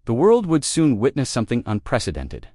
The world would soon witness something unprecedented.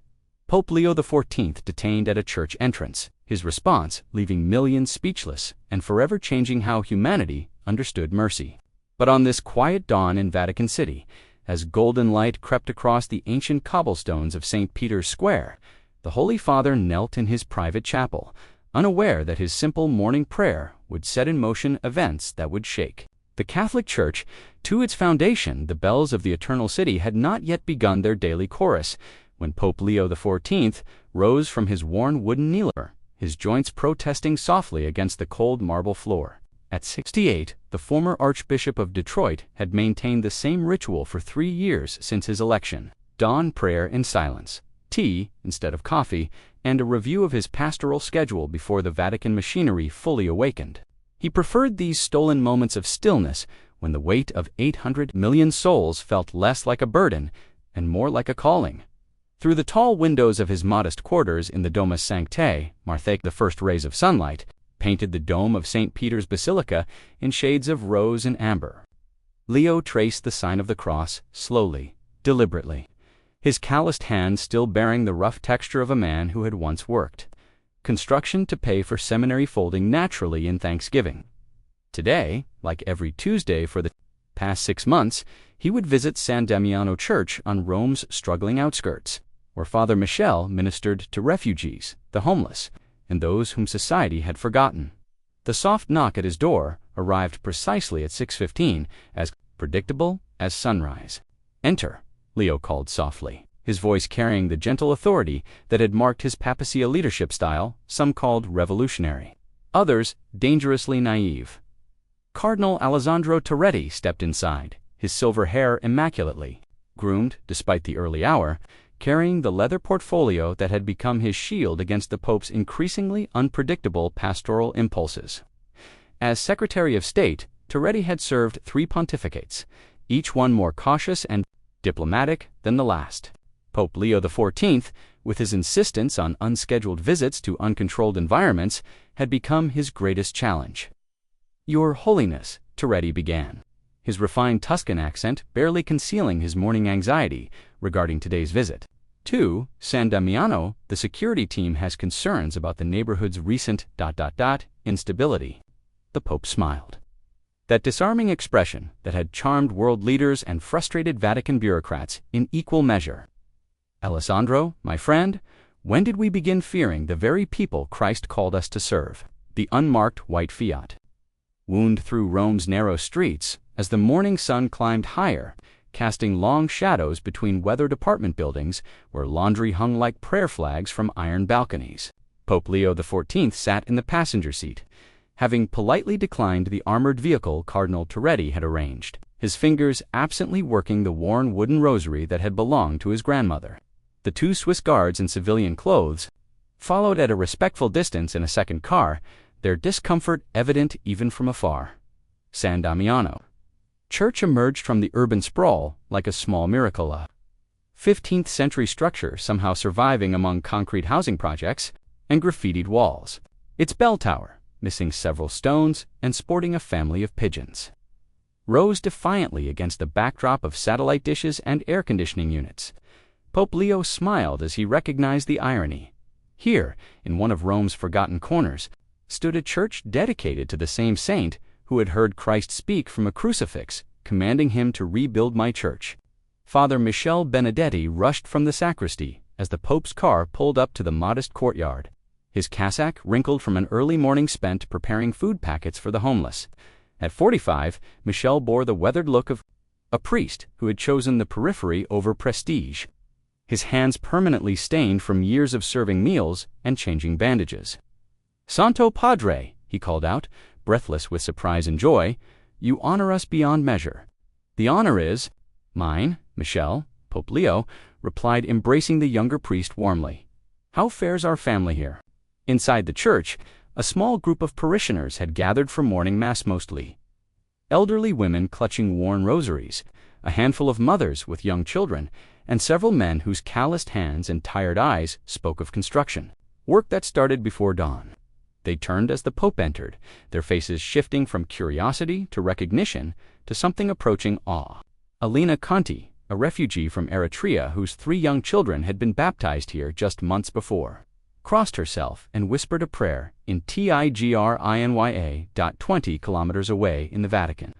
Pope Leo XIV detained at a church entrance, his response leaving millions speechless and forever changing how humanity understood mercy. But on this quiet dawn in Vatican City, as golden light crept across the ancient cobblestones of St. Peter's Square, the Holy Father knelt in his private chapel, unaware that his simple morning prayer would set in motion events that would shake the Catholic Church. To its foundation, the bells of the Eternal City had not yet begun their daily chorus when Pope Leo XIV rose from his worn wooden kneeler, his joints protesting softly against the cold marble floor. At 68, the former Archbishop of Detroit had maintained the same ritual for 3 years since his election: dawn prayer in silence, tea instead of coffee, and a review of his pastoral schedule before the Vatican machinery fully awakened. He preferred these stolen moments of stillness when the weight of 800 million souls felt less like a burden and more like a calling. Through the tall windows of his modest quarters in the Domus Sanctae, Marthae, the first rays of sunlight painted the dome of St. Peter's Basilica in shades of rose and amber. Leo traced the sign of the cross slowly, deliberately, his calloused hand still bearing the rough texture of a man who had once worked construction to pay for seminary folding naturally in Thanksgiving. Today, like every Tuesday for the past 6 months, he would visit San Damiano Church on Rome's struggling outskirts, where Father Michel ministered to refugees, the homeless, and those whom society had forgotten. The soft knock at his door arrived precisely at 6:15, as predictable as sunrise. "Enter," Leo called softly, his voice carrying the gentle authority that had marked his papacia leadership style, some called revolutionary, others dangerously naive. Cardinal Alessandro Toretti stepped inside, his silver hair immaculately groomed despite the early hour, carrying the leather portfolio that had become his shield against the Pope's increasingly unpredictable pastoral impulses. As Secretary of State, Toretti had served 3 pontificates, each one more cautious and diplomatic than the last. Pope Leo XIV, with his insistence on unscheduled visits to uncontrolled environments, had become his greatest challenge. "Your Holiness," Toretti began, his refined Tuscan accent barely concealing his morning anxiety regarding today's visit. "To San Damiano, the security team has concerns about the neighborhood's recent ... instability." The Pope smiled. That disarming expression that had charmed world leaders and frustrated Vatican bureaucrats in equal measure. "Alessandro, my friend, when did we begin fearing the very people Christ called us to serve?" The unmarked white Fiat wound through Rome's narrow streets as the morning sun climbed higher, casting long shadows between weathered apartment buildings where laundry hung like prayer flags from iron balconies. Pope Leo XIV sat in the passenger seat, having politely declined the armored vehicle Cardinal Toretti had arranged, his fingers absently working the worn wooden rosary that had belonged to his grandmother. The 2 Swiss guards in civilian clothes followed at a respectful distance in a second car, their discomfort evident even from afar. San Damiano Church emerged from the urban sprawl like a small miracle, a 15th century structure somehow surviving among concrete housing projects and graffitied walls. Its bell tower, missing several stones and sporting a family of pigeons, rose defiantly against the backdrop of satellite dishes and air conditioning units. Pope Leo smiled as he recognized the irony. Here, in one of Rome's forgotten corners, stood a church dedicated to the same saint who had heard Christ speak from a crucifix, commanding him to rebuild my church. Father Michel Benedetti rushed from the sacristy as the Pope's car pulled up to the modest courtyard, his cassock wrinkled from an early morning spent preparing food packets for the homeless. At 45, Michel bore the weathered look of a priest who had chosen the periphery over prestige, his hands permanently stained from years of serving meals and changing bandages. "Santo Padre," he called out, breathless with surprise and joy, "you honor us beyond measure." "The honor is mine, Michel," Pope Leo replied, embracing the younger priest warmly. "How fares our family here?" Inside the church, a small group of parishioners had gathered for morning mass, mostly elderly women clutching worn rosaries, a handful of mothers with young children, and several men whose calloused hands and tired eyes spoke of construction work that started before dawn. They turned as the Pope entered, their faces shifting from curiosity to recognition to something approaching awe. Alina Conti, a refugee from Eritrea whose 3 young children had been baptized here just months before, crossed herself and whispered a prayer in Tigrinya, 20 kilometers away in the Vatican.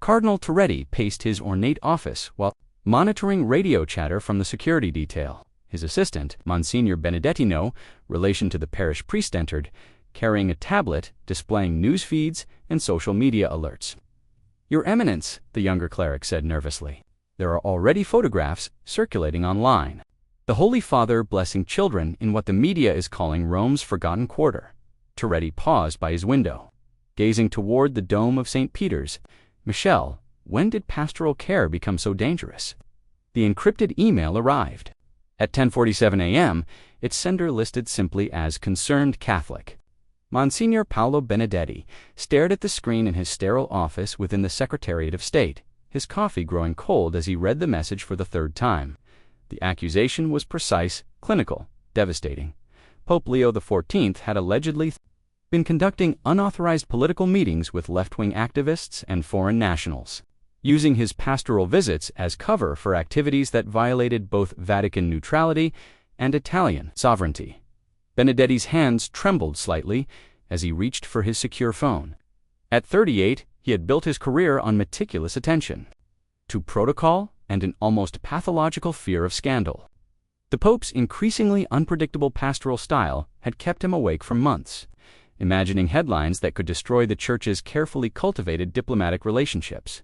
Cardinal Torretti paced his ornate office while monitoring radio chatter from the security detail. His assistant, Monsignor Benedettino, relation to the parish priest, entered, carrying a tablet displaying news feeds and social media alerts. "Your Eminence," the younger cleric said nervously, "there are already photographs circulating online. The Holy Father blessing children in what the media is calling Rome's Forgotten Quarter." Torretti paused by his window, gazing toward the dome of St. Peter's. "Michel, when did pastoral care become so dangerous?" The encrypted email arrived. At 10:47 a.m., its sender listed simply as Concerned Catholic. Monsignor Paolo Benedetti stared at the screen in his sterile office within the Secretariat of State, his coffee growing cold as he read the message for the 3rd time. The accusation was precise, clinical, devastating. Pope Leo XIV had allegedly been conducting unauthorized political meetings with left-wing activists and foreign nationals, using his pastoral visits as cover for activities that violated both Vatican neutrality and Italian sovereignty. Benedetti's hands trembled slightly as he reached for his secure phone. At 38, he had built his career on meticulous attention to protocol and an almost pathological fear of scandal. The Pope's increasingly unpredictable pastoral style had kept him awake for months, imagining headlines that could destroy the Church's carefully cultivated diplomatic relationships.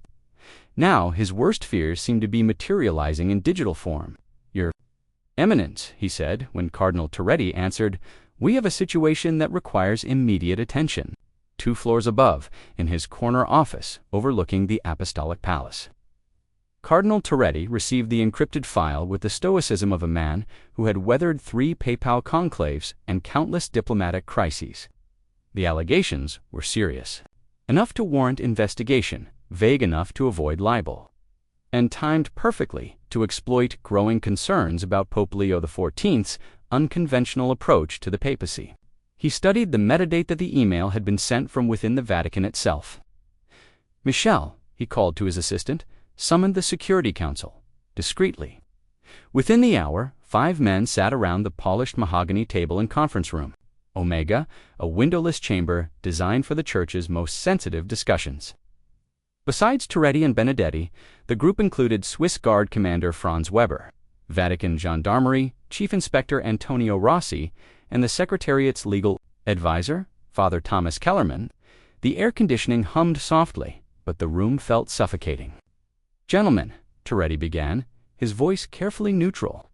Now, his worst fears seemed to be materializing in digital form. "Your Eminence," he said, when Cardinal Torretti answered, "we have a situation that requires immediate attention." 2 floors above, in his corner office overlooking the Apostolic Palace. Cardinal Torretti received the encrypted file with the stoicism of a man who had weathered 3 papal conclaves and countless diplomatic crises. The allegations were serious, enough to warrant investigation, vague enough to avoid libel, and timed perfectly to exploit growing concerns about Pope Leo XIV's unconventional approach to the papacy. He studied the metadata that the email had been sent from within the Vatican itself. "Michel," he called to his assistant, summoned the Security Council, discreetly. Within the hour, 5 men sat around the polished mahogany table and conference room. Omega, a windowless chamber designed for the Church's most sensitive discussions. Besides Torretti and Benedetti, the group included Swiss Guard Commander Franz Weber, Vatican Gendarmerie Chief Inspector Antonio Rossi, and the Secretariat's legal advisor, Father Thomas Kellerman. The air conditioning hummed softly, but the room felt suffocating. "Gentlemen," Torretti began, his voice carefully neutral,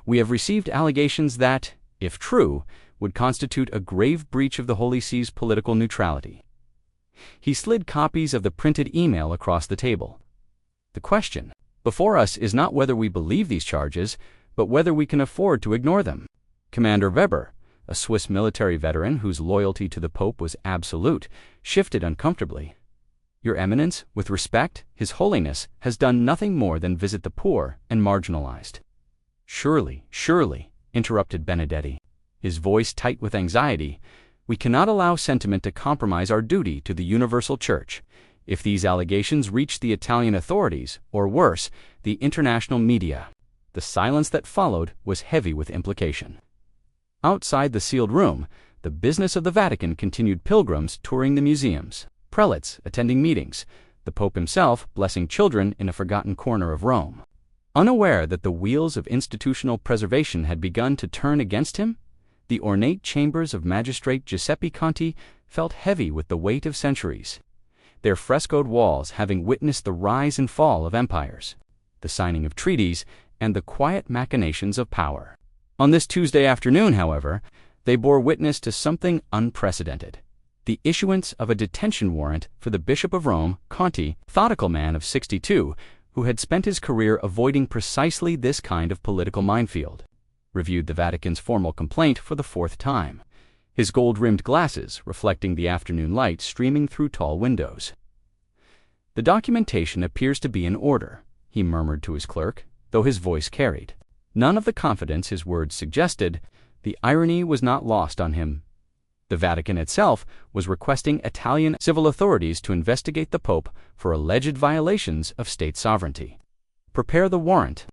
"we have received allegations that, if true, would constitute a grave breach of the Holy See's political neutrality." He slid copies of the printed email across the table. "The question before us is not whether we believe these charges, but whether we can afford to ignore them." Commander Weber, a Swiss military veteran whose loyalty to the Pope was absolute, shifted uncomfortably. "Your Eminence, with respect, His Holiness has done nothing more than visit the poor and marginalized." Surely, interrupted Benedetti, his voice tight with anxiety, "we cannot allow sentiment to compromise our duty to the universal Church. If these allegations reach the Italian authorities, or worse, the international media." The silence that followed was heavy with implication. Outside the sealed room, the business of the Vatican continued: pilgrims touring the museums, prelates attending meetings, the Pope himself blessing children in a forgotten corner of Rome. Unaware that the wheels of institutional preservation had begun to turn against him, the ornate chambers of Magistrate Giuseppe Conti felt heavy with the weight of centuries, their frescoed walls having witnessed the rise and fall of empires, the signing of treaties, and the quiet machinations of power. On this Tuesday afternoon, however, they bore witness to something unprecedented: the issuance of a detention warrant for the Bishop of Rome, Conti, methodical man of 62, who had spent his career avoiding precisely this kind of political minefield. Reviewed the Vatican's formal complaint for the 4th time, his gold-rimmed glasses reflecting the afternoon light streaming through tall windows. "The documentation appears to be in order," he murmured to his clerk, though his voice carried none of the confidence his words suggested. The irony was not lost on him. The Vatican itself was requesting Italian civil authorities to investigate the Pope for alleged violations of state sovereignty. Prepare the warrant.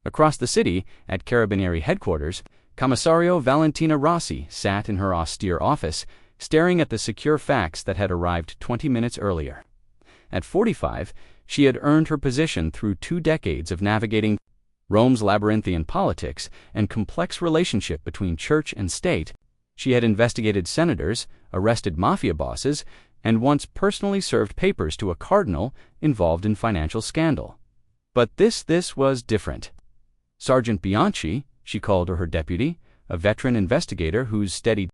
Across the city, at Carabinieri headquarters, Commissario Valentina Rossi sat in her austere office, staring at the secure fax that had arrived 20 minutes earlier. At 45, she had earned her position through 2 decades of navigating Rome's labyrinthian politics and complex relationship between church and state. She had investigated senators, arrested mafia bosses, and once personally served papers to a cardinal involved in financial scandal. But this was different. Sergeant Bianchi, she called her deputy, a veteran investigator whose steady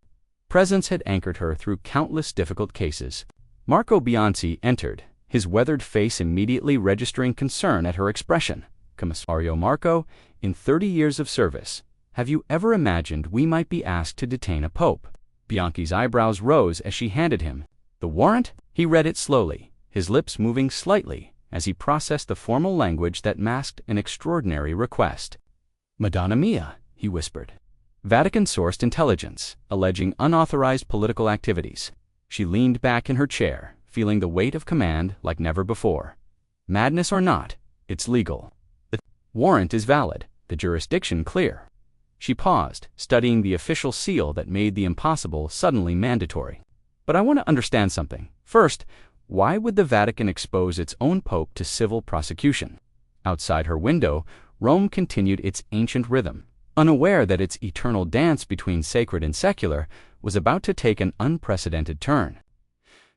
presence had anchored her through countless difficult cases. Marco Bianchi entered, his weathered face immediately registering concern at her expression. Commissario Marco, in 30 years of service, have you ever imagined we might be asked to detain a pope? Bianchi's eyebrows rose as she handed him the warrant. He read it slowly, his lips moving slightly as he processed the formal language that masked an extraordinary request. Madonna mia, he whispered. Vatican-sourced intelligence, alleging unauthorized political activities. She leaned back in her chair, feeling the weight of command like never before. Madness or not, it's legal. The warrant is valid, the jurisdiction clear. She paused, studying the official seal that made the impossible suddenly mandatory. But I want to understand something. First, why would the Vatican expose its own pope to civil prosecution? Outside her window, Rome continued its ancient rhythm, unaware that its eternal dance between sacred and secular was about to take an unprecedented turn.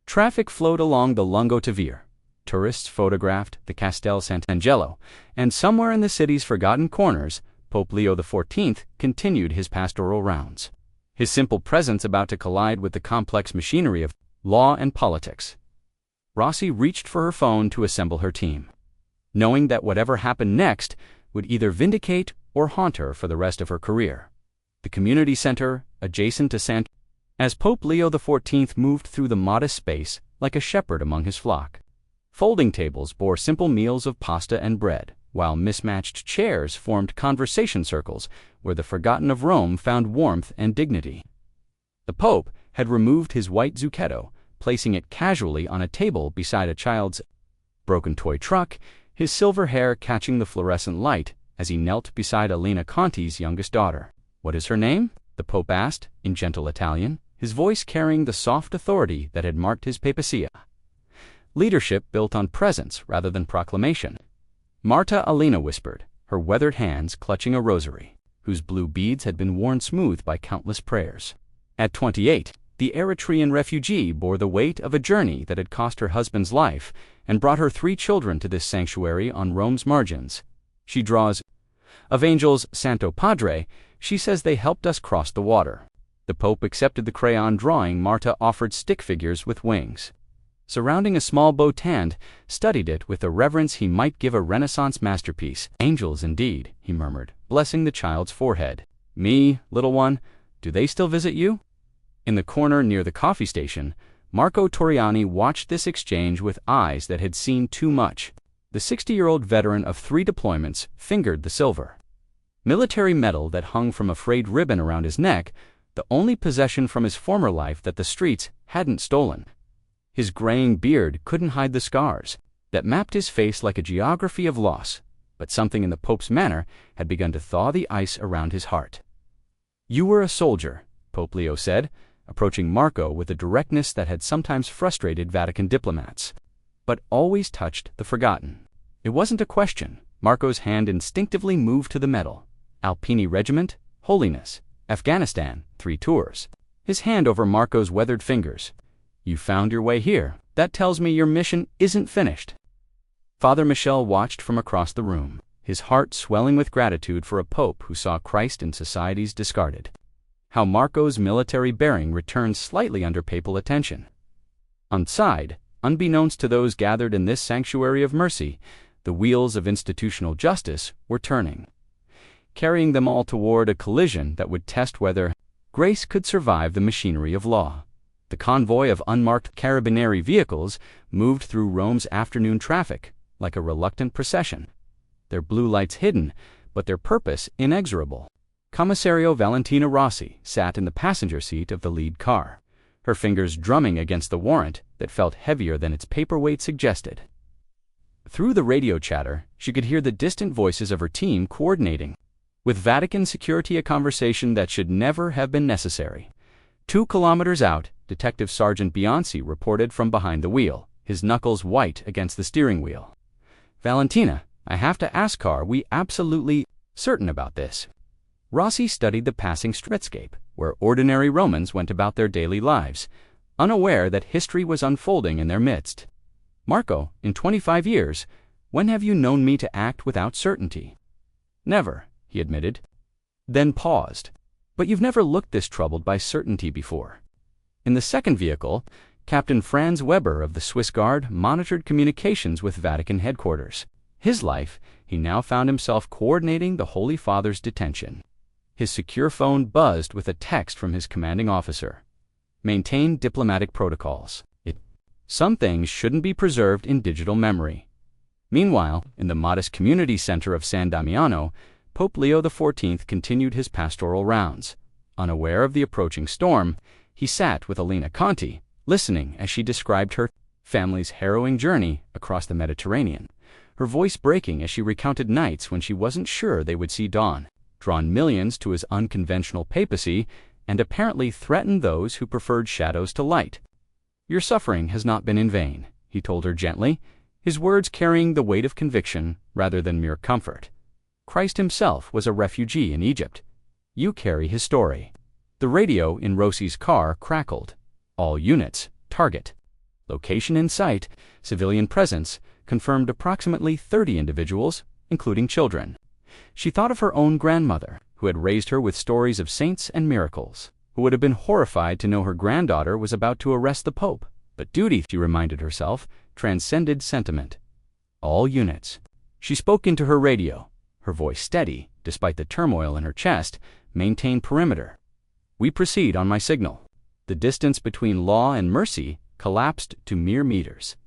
Traffic flowed along the Lungo Tavere. Tourists photographed the Castel Sant'Angelo, and somewhere in the city's forgotten corners, Pope Leo XIV continued his pastoral rounds, his simple presence about to collide with the complex machinery of law and politics. Rossi reached for her phone to assemble her team, knowing that whatever happened next would either vindicate or haunt her for the rest of her career. The community center, adjacent to St. As Pope Leo XIV moved through the modest space like a shepherd among his flock. Folding tables bore simple meals of pasta and bread, while mismatched chairs formed conversation circles where the forgotten of Rome found warmth and dignity. The Pope had removed his white zucchetto, placing it casually on a table beside a child's broken toy truck, his silver hair catching the fluorescent light as he knelt beside Elena Conti's youngest daughter. "What is her name?" the Pope asked, in gentle Italian, his voice carrying the soft authority that had marked his papacia. Leadership built on presence rather than proclamation. Marta Alina whispered, her weathered hands clutching a rosary, whose blue beads had been worn smooth by countless prayers. At 28, the Eritrean refugee bore the weight of a journey that had cost her husband's life and brought her 3 children to this sanctuary on Rome's margins. She draws of angels Santo Padre. She says they helped us cross the water. The Pope accepted the crayon drawing Marta offered, stick figures with wings. Surrounding a small botand, studied it with a reverence he might give a Renaissance masterpiece. "Angels indeed," he murmured, blessing the child's forehead. "Me, little one, do they still visit you?" In the corner near the coffee station, Marco Torriani watched this exchange with eyes that had seen too much. The 60-year-old veteran of 3 deployments fingered the silver military medal that hung from a frayed ribbon around his neck, the only possession from his former life that the streets hadn't stolen. His graying beard couldn't hide the scars that mapped his face like a geography of loss, but something in the Pope's manner had begun to thaw the ice around his heart. "You were a soldier," Pope Leo said, approaching Marco with a directness that had sometimes frustrated Vatican diplomats, but always touched the forgotten. It wasn't a question. Marco's hand instinctively moved to the medal. Alpini Regiment, Holiness, Afghanistan, 3 tours. His hand over Marco's weathered fingers. "You found your way here. That tells me your mission isn't finished." Father Michel watched from across the room, his heart swelling with gratitude for a pope who saw Christ in society's discarded. How Marco's military bearing returned slightly under papal attention. Inside, unbeknownst to those gathered in this sanctuary of mercy, the wheels of institutional justice were turning, carrying them all toward a collision that would test whether grace could survive the machinery of law. The convoy of unmarked carabinieri vehicles moved through Rome's afternoon traffic like a reluctant procession, their blue lights hidden, but their purpose inexorable. Commissario Valentina Rossi sat in the passenger seat of the lead car, her fingers drumming against the warrant that felt heavier than its paperweight suggested. Through the radio chatter, she could hear the distant voices of her team coordinating with Vatican security a conversation that should never have been necessary. 2 kilometers out, Detective Sergeant Bianchi reported from behind the wheel, his knuckles white against the steering wheel. "Valentina, I have to ask, are we absolutely certain about this?" Rossi studied the passing streetscape, where ordinary Romans went about their daily lives, unaware that history was unfolding in their midst. "Marco, in 25 years, when have you known me to act without certainty?" "Never," he admitted, then paused. "But you've never looked this troubled by certainty before." In the second vehicle, Captain Franz Weber of the Swiss Guard monitored communications with Vatican headquarters. His life, he now found himself coordinating the Holy Father's detention. His secure phone buzzed with a text from his commanding officer. "Maintain diplomatic protocols. Some things shouldn't be preserved in digital memory." Meanwhile, in the modest community center of San Damiano, Pope Leo XIV continued his pastoral rounds. Unaware of the approaching storm, he sat with Elena Conti, listening as she described her family's harrowing journey across the Mediterranean, her voice breaking as she recounted nights when she wasn't sure they would see dawn, drawn millions to his unconventional papacy, and apparently threatened those who preferred shadows to light. "Your suffering has not been in vain," he told her gently, his words carrying the weight of conviction rather than mere comfort. "Christ himself was a refugee in Egypt. You carry his story." The radio in Rossi's car crackled. "All units, target. Location in sight, civilian presence, confirmed approximately 30 individuals, including children." She thought of her own grandmother, who had raised her with stories of saints and miracles, who would have been horrified to know her granddaughter was about to arrest the Pope. But duty, she reminded herself, transcended sentiment. "All units." She spoke into her radio, her voice steady, despite the turmoil in her chest, "maintain perimeter. We proceed on my signal." The distance between law and mercy collapsed to mere meters.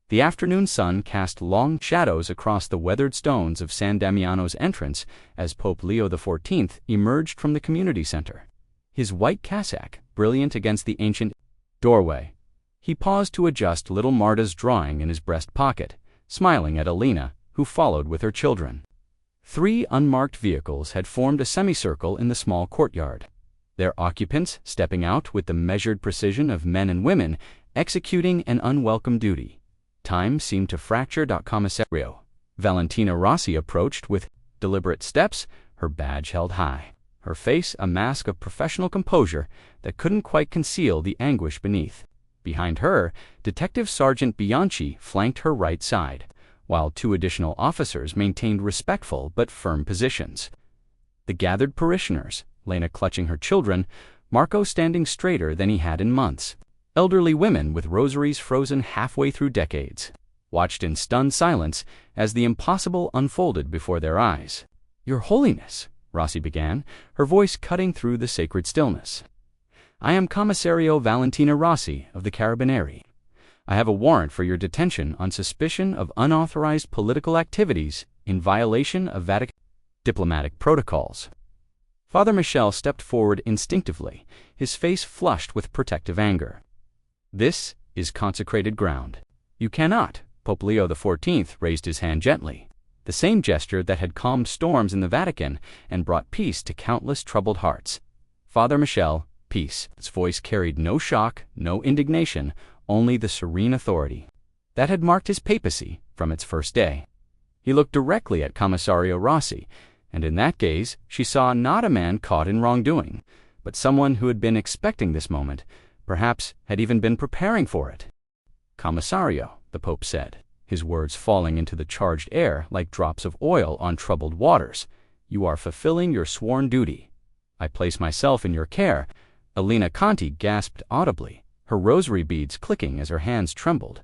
The afternoon sun cast long shadows across the weathered stones of San Damiano's entrance as Pope Leo XIV emerged from the community center. His white cassock brilliant against the ancient doorway. He paused to adjust little Marta's drawing in his breast pocket, smiling at Elena, who followed with her children. 3 unmarked vehicles had formed a semicircle in the small courtyard, their occupants stepping out with the measured precision of men and women executing an unwelcome duty. Time seemed to fracture. Commissario. Valentina Rossi approached with deliberate steps, her badge held high, her face a mask of professional composure that couldn't quite conceal the anguish beneath. Behind her, Detective Sergeant Bianchi flanked her right side, while 2 additional officers maintained respectful but firm positions. The gathered parishioners, Lena clutching her children, Marco standing straighter than he had in months. Elderly women with rosaries frozen halfway through decades, watched in stunned silence as the impossible unfolded before their eyes. "Your Holiness," Rossi began, her voice cutting through the sacred stillness. "I am Commissario Valentina Rossi of the Carabinieri. I have a warrant for your detention on suspicion of unauthorized political activities in violation of Vatican diplomatic protocols." Father Michel stepped forward instinctively, his face flushed with protective anger. "This is consecrated ground. You cannot." Pope Leo XIV raised his hand gently, the same gesture that had calmed storms in the Vatican and brought peace to countless troubled hearts. "Father Michel, peace." His voice carried no shock, no indignation, only the serene authority that had marked his papacy from its first day. He looked directly at Commissario Rossi, and in that gaze she saw not a man caught in wrongdoing, but someone who had been expecting this moment, perhaps had even been preparing for it. "Commissario," the Pope said, his words falling into the charged air like drops of oil on troubled waters, "you are fulfilling your sworn duty. I place myself in your care." Elena Conti gasped audibly, her rosary beads clicking as her hands trembled.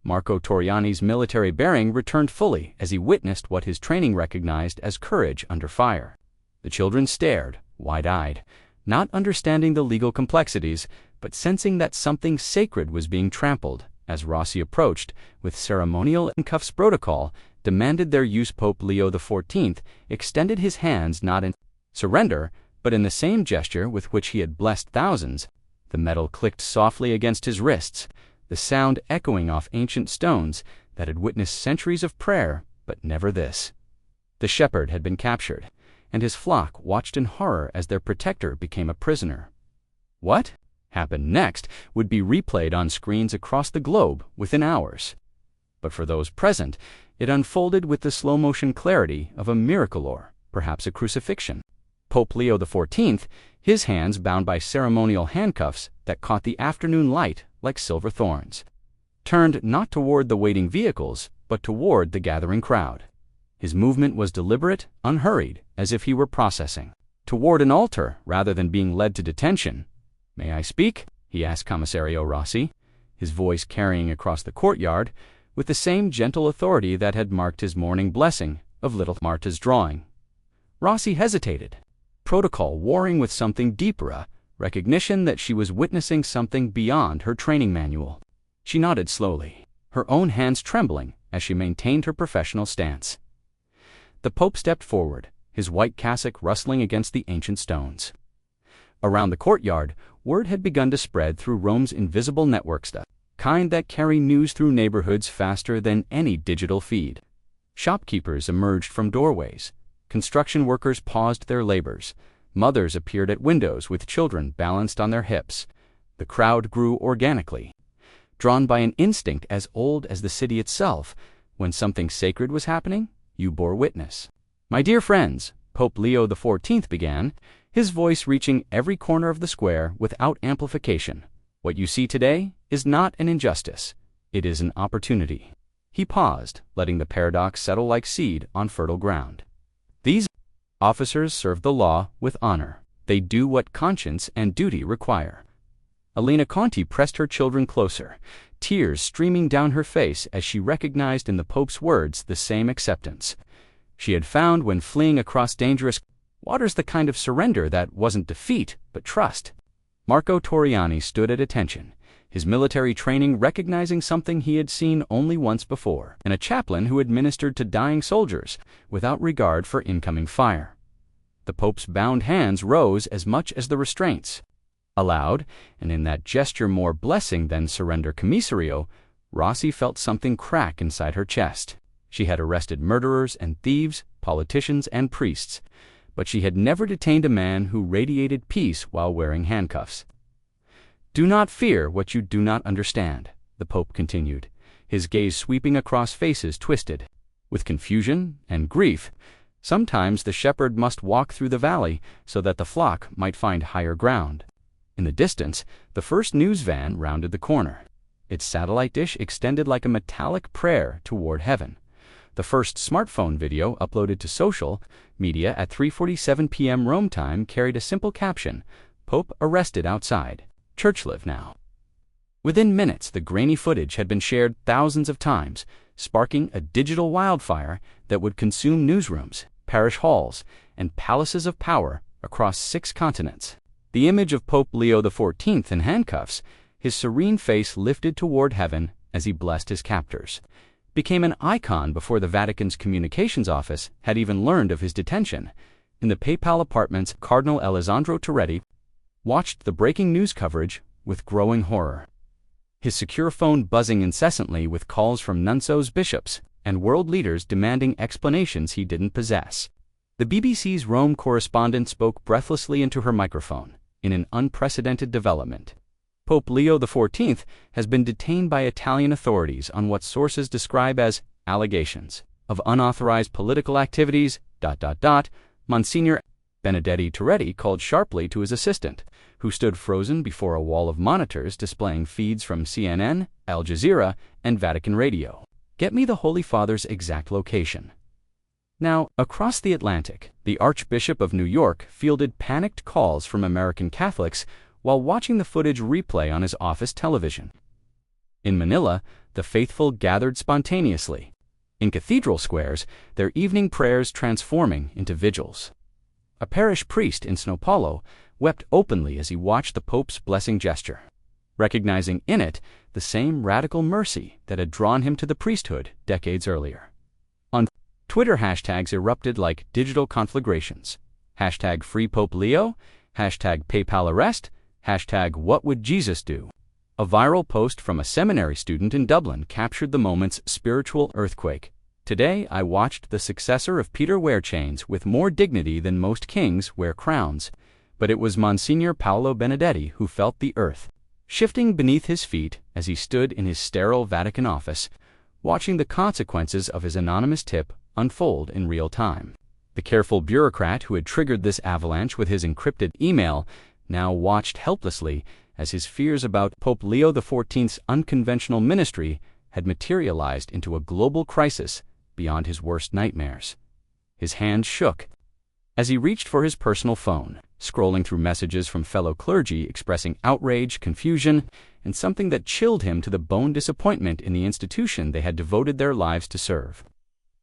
Marco Toriani's military bearing returned fully as he witnessed what his training recognized as courage under fire. The children stared, wide-eyed, not understanding the legal complexities, but sensing that something sacred was being trampled as Rossi approached, with ceremonial and cuffs protocol, demanded their use. Pope Leo XIV extended his hands not in surrender, but in the same gesture with which he had blessed thousands. The metal clicked softly against his wrists, the sound echoing off ancient stones that had witnessed centuries of prayer, but never this. The shepherd had been captured, and his flock watched in horror as their protector became a prisoner. What happened next would be replayed on screens across the globe within hours. But for those present, it unfolded with the slow-motion clarity of a miracle or perhaps a crucifixion. Pope Leo XIV, his hands bound by ceremonial handcuffs that caught the afternoon light like silver thorns, turned not toward the waiting vehicles, but toward the gathering crowd. His movement was deliberate, unhurried, as if he were processing. Toward an altar rather than being led to detention. "May I speak?" he asked Commissario Rossi, his voice carrying across the courtyard with the same gentle authority that had marked his morning blessing of little Marta's drawing. Rossi hesitated, protocol warring with something deeper, a recognition that she was witnessing something beyond her training manual. She nodded slowly, her own hands trembling as she maintained her professional stance. The Pope stepped forward, his white cassock rustling against the ancient stones. Around the courtyard, word had begun to spread through Rome's invisible networks, the kind that carry news through neighborhoods faster than any digital feed. Shopkeepers emerged from doorways. Construction workers paused their labors. Mothers appeared at windows with children balanced on their hips. The crowd grew organically, drawn by an instinct as old as the city itself. When something sacred was happening, you bore witness. "My dear friends," Pope Leo XIV began, his voice reaching every corner of the square without amplification. "What you see today is not an injustice. It is an opportunity." He paused, letting the paradox settle like seed on fertile ground. "These officers serve the law with honor. They do what conscience and duty require." Elena Conti pressed her children closer, tears streaming down her face as she recognized in the Pope's words the same acceptance she had found when fleeing across dangerous waters, the kind of surrender that wasn't defeat, but trust. Marco Torriani stood at attention, his military training recognizing something he had seen only once before, in a chaplain who administered to dying soldiers without regard for incoming fire. The Pope's bound hands rose as much as the restraints. Aloud, and in that gesture more blessing than surrender commissario, Rossi felt something crack inside her chest. She had arrested murderers and thieves, politicians and priests, but she had never detained a man who radiated peace while wearing handcuffs. "Do not fear what you do not understand," the Pope continued, his gaze sweeping across faces twisted with confusion and grief. Sometimes the shepherd must walk through the valley so that the flock might find higher ground. In the distance, the first news van rounded the corner. Its satellite dish extended like a metallic prayer toward heaven. The first smartphone video uploaded to social media at 3:47 p.m. Rome time carried a simple caption, "Pope arrested outside. Church live now." Within minutes, the grainy footage had been shared thousands of times, sparking a digital wildfire that would consume newsrooms, parish halls, and palaces of power across 6 continents. The image of Pope Leo XIV in handcuffs, his serene face lifted toward heaven as he blessed his captors, became an icon before the Vatican's communications office had even learned of his detention. In the papal apartments, Cardinal Alessandro Toretti watched the breaking news coverage with growing horror, his secure phone buzzing incessantly with calls from nuncios, bishops, and world leaders demanding explanations he didn't possess. The BBC's Rome correspondent spoke breathlessly into her microphone in an unprecedented development. Pope Leo XIV has been detained by Italian authorities on what sources describe as allegations of unauthorized political activities. Monsignor Benedetti Toretti called sharply to his assistant, who stood frozen before a wall of monitors displaying feeds from CNN, Al Jazeera, and Vatican Radio. "Get me the Holy Father's exact location." Now, across the Atlantic, the Archbishop of New York fielded panicked calls from American Catholics while watching the footage replay on his office television. In Manila, the faithful gathered spontaneously. In cathedral squares, their evening prayers transforming into vigils. A parish priest in São Paulo wept openly as he watched the Pope's blessing gesture, recognizing in it the same radical mercy that had drawn him to the priesthood decades earlier. On Twitter, hashtags erupted like digital conflagrations. #FreePopeLeo, #PayPal arrest, #What would Jesus do? A viral post from a seminary student in Dublin captured the moment's spiritual earthquake. Today I watched the successor of Peter wear chains with more dignity than most kings wear crowns. But it was Monsignor Paolo Benedetti who felt the earth shifting beneath his feet as he stood in his sterile Vatican office, watching the consequences of his anonymous tip unfold in real time. The careful bureaucrat who had triggered this avalanche with his encrypted email now watched helplessly as his fears about Pope Leo XIV's unconventional ministry had materialized into a global crisis beyond his worst nightmares. His hand shook as he reached for his personal phone, scrolling through messages from fellow clergy expressing outrage, confusion, and something that chilled him to the bone disappointment in the institution they had devoted their lives to serve.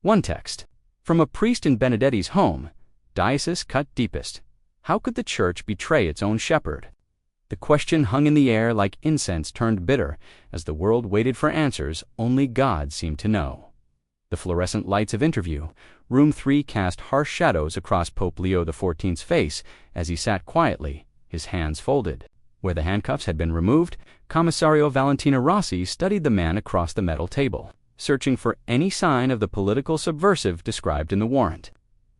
One text, from a priest in Benedetti's home, diocese cut deepest. How could the church betray its own shepherd? The question hung in the air like incense turned bitter as the world waited for answers only God seemed to know. The fluorescent lights of interview, room 3 cast harsh shadows across Pope Leo XIV's face as he sat quietly, his hands folded. Where the handcuffs had been removed, Commissario Valentina Rossi studied the man across the metal table, searching for any sign of the political subversive described in the warrant.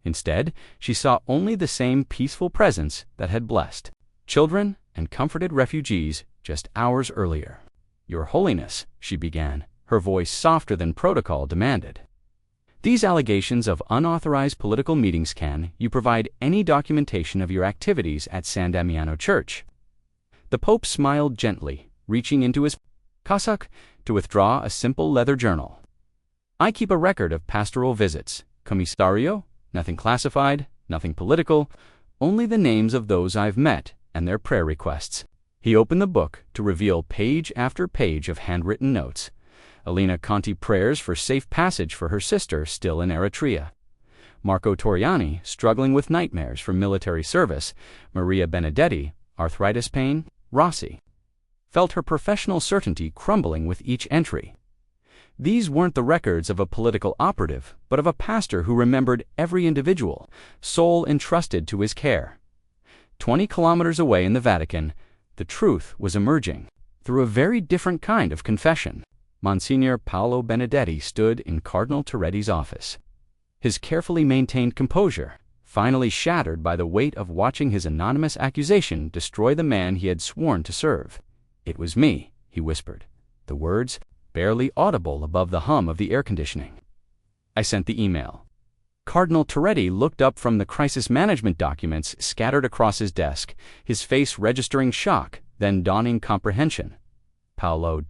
Instead, she saw only the same peaceful presence that had blessed children and comforted refugees just hours earlier. "Your Holiness," she began, her voice softer than protocol demanded. "These allegations of unauthorized political meetings, can you provide any documentation of your activities at San Damiano Church?" The Pope smiled gently, reaching into his cassock to withdraw a simple leather journal. "I keep a record of pastoral visits, commissario, nothing classified, nothing political, only the names of those I've met and their prayer requests." He opened the book to reveal page after page of handwritten notes. Elena Conti prayers for safe passage for her sister still in Eritrea. Marco Toriani struggling with nightmares from military service. Maria Benedetti, arthritis pain. Rossi felt her professional certainty crumbling with each entry. These weren't the records of a political operative, but of a pastor who remembered every individual, soul entrusted to his care. 20 kilometers away in the Vatican, the truth was emerging through a very different kind of confession. Monsignor Paolo Benedetti stood in Cardinal Toretti's office, his carefully maintained composure finally shattered by the weight of watching his anonymous accusation destroy the man he had sworn to serve. "It was me," he whispered, the words barely audible above the hum of the air conditioning. "I sent the email." Cardinal Toretti looked up from the crisis management documents scattered across his desk, his face registering shock, then dawning comprehension. Paolo...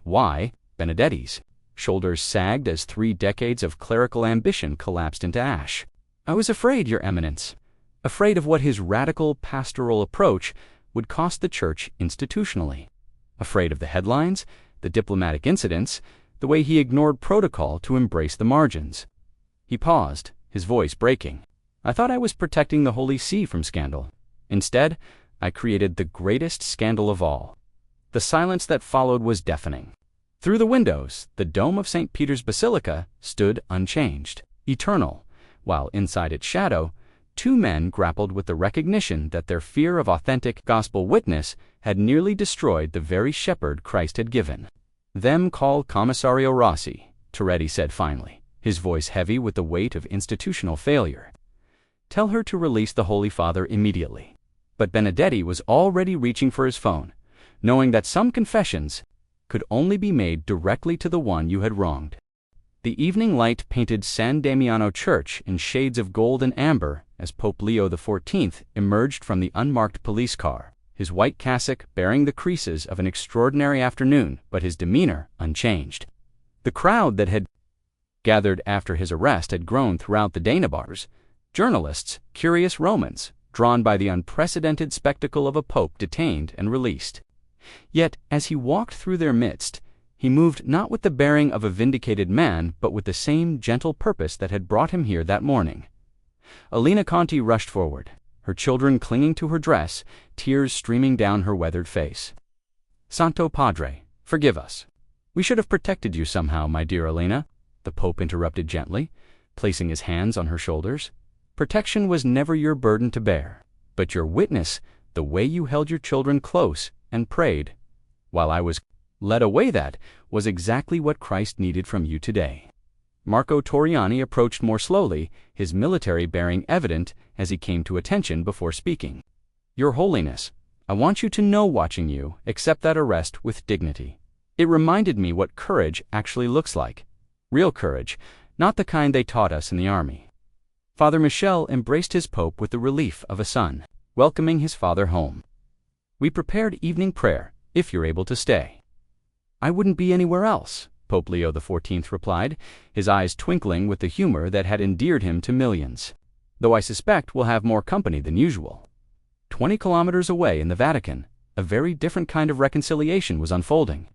Why? Benedetti's shoulders sagged as 3 decades of clerical ambition collapsed into ash. "I was afraid, Your Eminence. Afraid of what his radical pastoral approach would cost the Church institutionally. Afraid of the headlines, the diplomatic incidents, the way he ignored protocol to embrace the margins." He paused, his voice breaking. "I thought I was protecting the Holy See from scandal. Instead, I created the greatest scandal of all." The silence that followed was deafening. Through the windows, the dome of St. Peter's Basilica stood unchanged, eternal, while inside its shadow, 2 men grappled with the recognition that their fear of authentic gospel witness had nearly destroyed the very shepherd Christ had given. "Them call Commissario Rossi," Toretti said finally, his voice heavy with the weight of institutional failure. "Tell her to release the Holy Father immediately." But Benedetti was already reaching for his phone, knowing that some confessions could only be made directly to the one you had wronged. The evening light painted San Damiano Church in shades of gold and amber as Pope Leo XIV emerged from the unmarked police car, his white cassock bearing the creases of an extraordinary afternoon, but his demeanor unchanged. The crowd that had gathered after his arrest had grown throughout the Danabars, journalists, curious Romans, drawn by the unprecedented spectacle of a pope detained and released. Yet, as he walked through their midst, he moved not with the bearing of a vindicated man, but with the same gentle purpose that had brought him here that morning. Elena Conti rushed forward, her children clinging to her dress, tears streaming down her weathered face. "Santo Padre, forgive us. We should have protected you somehow, my dear Elena," the Pope interrupted gently, placing his hands on her shoulders. "Protection was never your burden to bear, but your witness, the way you held your children close and prayed, while I was led away. That was exactly what Christ needed from you today. Marco Torriani approached more slowly, his military bearing evident as he came to attention before speaking. Your Holiness, I want you to know, watching you accept that arrest with dignity. It reminded me what courage actually looks like. Real courage, not the kind they taught us in the army. Father Michel embraced his Pope with the relief of a son, welcoming his father home. We prepared evening prayer, if you're able to stay. I wouldn't be anywhere else, Pope Leo XIV replied, his eyes twinkling with the humor that had endeared him to millions. Though I suspect we'll have more company than usual. 20 kilometers away in the Vatican, a very different kind of reconciliation was unfolding.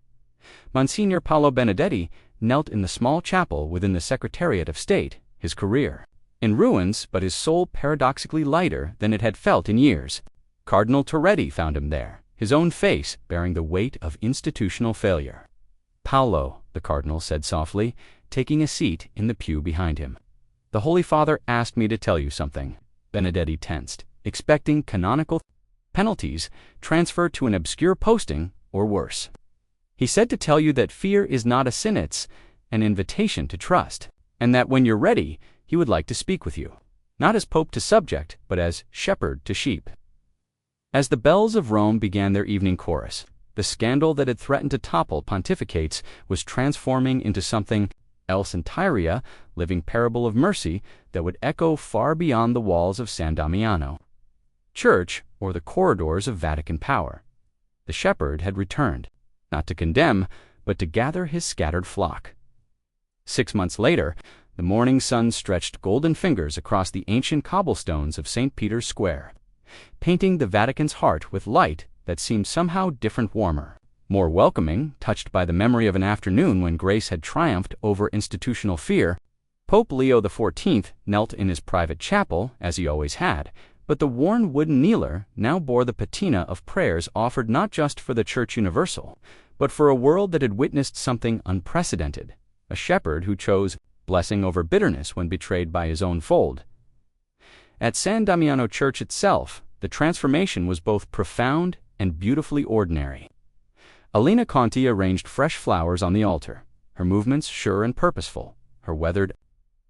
Monsignor Paolo Benedetti knelt in the small chapel within the Secretariat of State, his career in ruins, but his soul paradoxically lighter than it had felt in years. Cardinal Torretti found him there, his own face bearing the weight of institutional failure. Paolo, the cardinal said softly, taking a seat in the pew behind him. The Holy Father asked me to tell you something. Benedetti tensed, expecting canonical penalties, transfer to an obscure posting, or worse. He said to tell you that fear is not a sin, it's an invitation to trust, and that when you're ready, he would like to speak with you, not as Pope to subject, but as shepherd to sheep. As the bells of Rome began their evening chorus, the scandal that had threatened to topple pontificates was transforming into something else entirely, living parable of mercy that would echo far beyond the walls of San Damiano Church or the corridors of Vatican power. The shepherd had returned, not to condemn, but to gather his scattered flock. 6 months later, the morning sun stretched golden fingers across the ancient cobblestones of St. Peter's Square, painting the Vatican's heart with light that seemed somehow different, warmer, more welcoming, touched by the memory of an afternoon when grace had triumphed over institutional fear. Pope Leo XIV knelt in his private chapel, as he always had, but the worn wooden kneeler now bore the patina of prayers offered not just for the Church Universal, but for a world that had witnessed something unprecedented, a shepherd who chose blessing over bitterness when betrayed by his own fold. At San Damiano Church itself, the transformation was both profound and beautifully ordinary. Alina Conti arranged fresh flowers on the altar, her movements sure and purposeful, her weathered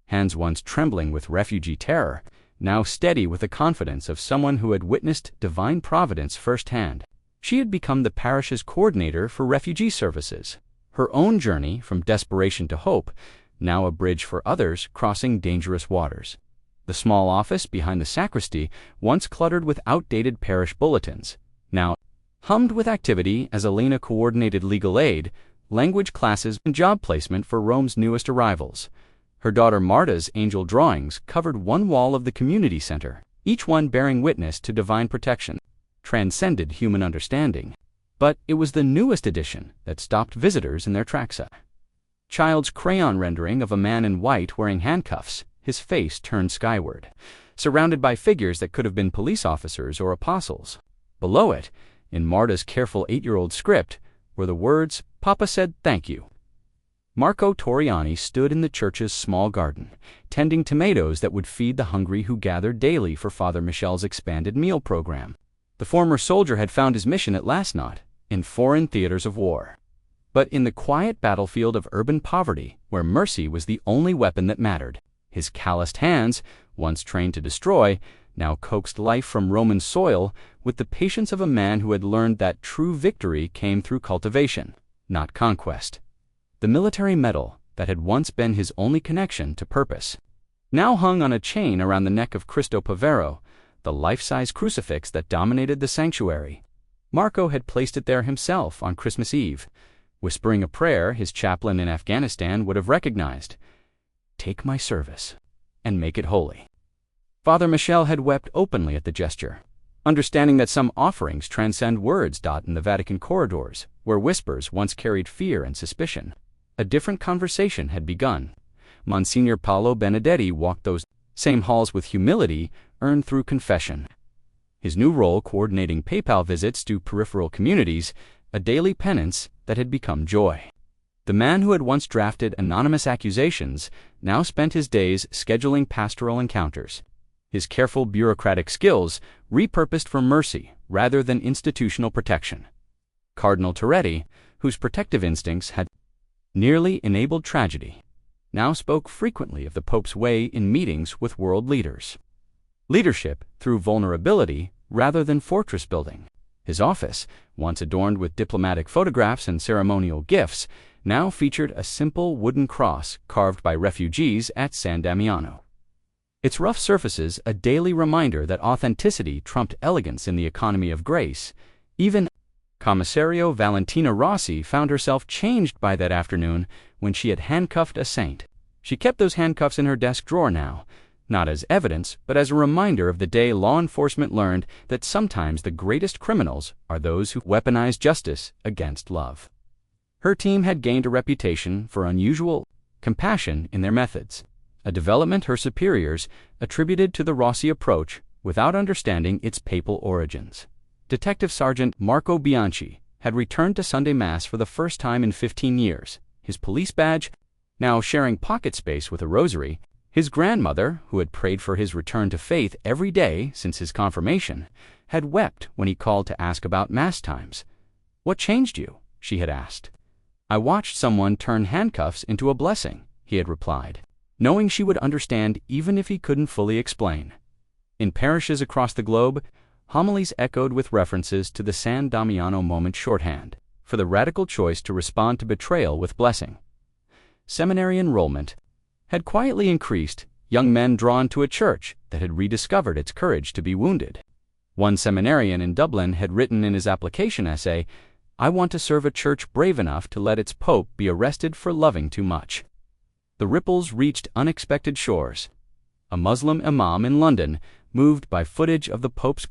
hands once trembling with refugee terror, now steady with the confidence of someone who had witnessed divine providence firsthand. She had become the parish's coordinator for refugee services, her own journey from desperation to hope, now a bridge for others crossing dangerous waters. The small office behind the sacristy, once cluttered with outdated parish bulletins, now hummed with activity as Elena coordinated legal aid, language classes, and job placement for Rome's newest arrivals. Her daughter Marta's angel drawings covered one wall of the community center, each one bearing witness to divine protection, transcended human understanding. But it was the newest addition that stopped visitors in their tracks. Child's crayon rendering of a man in white wearing handcuffs, his face turned skyward, surrounded by figures that could have been police officers or apostles. Below it, in Marta's careful 8-year-old script, were the words, "Papa said thank you." Marco Torriani stood in the church's small garden, tending tomatoes that would feed the hungry who gathered daily for Father Michel's expanded meal program. The former soldier had found his mission at last, not in foreign theaters of war, but in the quiet battlefield of urban poverty, where mercy was the only weapon that mattered. His calloused hands, once trained to destroy, now coaxed life from Roman soil with the patience of a man who had learned that true victory came through cultivation, not conquest. The military medal that had once been his only connection to purpose now hung on a chain around the neck of Cristo Povero, the life-size crucifix that dominated the sanctuary. Marco had placed it there himself on Christmas Eve, whispering a prayer his chaplain in Afghanistan would have recognized. "Take my service and make it holy." Father Michel had wept openly at the gesture, understanding that some offerings transcend words. In the Vatican corridors, where whispers once carried fear and suspicion, a different conversation had begun. Monsignor Paolo Benedetti walked those same halls with humility earned through confession. His new role coordinating PayPal visits to peripheral communities, a daily penance that had become joy. The man who had once drafted anonymous accusations now spent his days scheduling pastoral encounters, his careful bureaucratic skills repurposed for mercy rather than institutional protection. Cardinal Toretti, whose protective instincts had nearly enabled tragedy, now spoke frequently of the Pope's way in meetings with world leaders. Leadership through vulnerability rather than fortress building. His office, once adorned with diplomatic photographs and ceremonial gifts, now featured a simple wooden cross carved by refugees at San Damiano. Its rough surfaces a daily reminder that authenticity trumped elegance in the economy of grace. Even Commissario Valentina Rossi found herself changed by that afternoon when she had handcuffed a saint. She kept those handcuffs in her desk drawer now, not as evidence, but as a reminder of the day law enforcement learned that sometimes the greatest criminals are those who weaponize justice against love. Her team had gained a reputation for unusual compassion in their methods, a development her superiors attributed to the Rossi approach without understanding its papal origins. Detective Sergeant Marco Bianchi had returned to Sunday Mass for the first time in 15 years, his police badge now sharing pocket space with a rosary. His grandmother, who had prayed for his return to faith every day since his confirmation, had wept when he called to ask about Mass times. "What changed you?" she had asked. "I watched someone turn handcuffs into a blessing," he had replied, knowing she would understand even if he couldn't fully explain. In parishes across the globe, homilies echoed with references to the San Damiano moment shorthand for the radical choice to respond to betrayal with blessing. Seminary enrollment had quietly increased, young men drawn to a church that had rediscovered its courage to be wounded. One seminarian in Dublin had written in his application essay, "I want to serve a church brave enough to let its pope be arrested for loving too much." The ripples reached unexpected shores. A Muslim imam in London, moved by footage of the pope's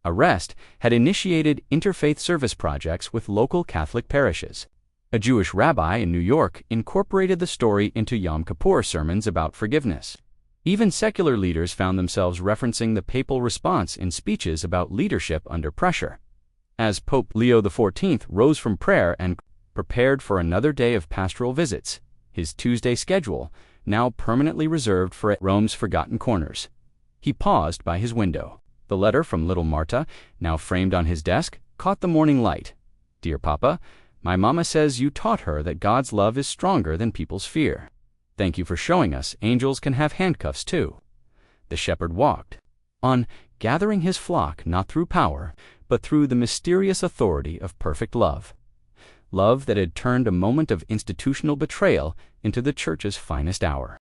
arrest, had initiated interfaith service projects with local Catholic parishes. A Jewish rabbi in New York incorporated the story into Yom Kippur sermons about forgiveness. Even secular leaders found themselves referencing the papal response in speeches about leadership under pressure. As Pope Leo XIV rose from prayer and prepared for another day of pastoral visits, his Tuesday schedule, now permanently reserved for Rome's forgotten corners, he paused by his window. The letter from little Marta, now framed on his desk, caught the morning light. "Dear Papa, my mama says you taught her that God's love is stronger than people's fear. Thank you for showing us angels can have handcuffs too." The shepherd walked on, gathering his flock not through power, but through the mysterious authority of perfect love. Love that had turned a moment of institutional betrayal into the church's finest hour.